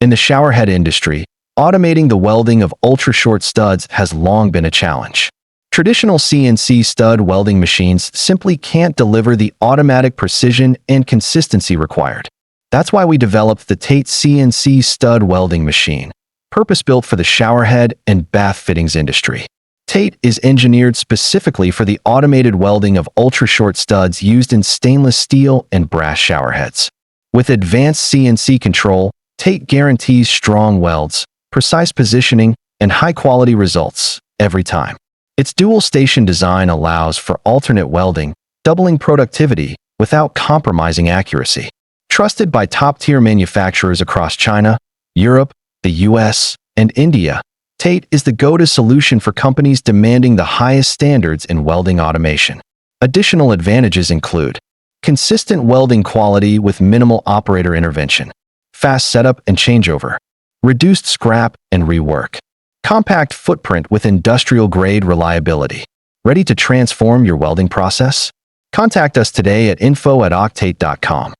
In the showerhead industry, automating the welding of ultra-short studs has long been a challenge. Traditional CNC stud welding machines simply can't deliver the automatic precision and consistency required. That's why we developed the TATE CNC stud welding machine, purpose-built for the showerhead and bath fittings industry. TATE is engineered specifically for the automated welding of ultra-short studs used in stainless steel and brass showerheads. With advanced CNC control, TATE guarantees strong welds, precise positioning, and high-quality results every time. Its dual-station design allows for alternate welding, doubling productivity without compromising accuracy. Trusted by top-tier manufacturers across China, Europe, the US, and India, TATE is the go-to solution for companies demanding the highest standards in welding automation. Additional advantages include consistent welding quality with minimal operator intervention, fast setup and changeover, reduced scrap and rework, compact footprint with industrial-grade reliability. Ready to transform your welding process? Contact us today at info@octate.com.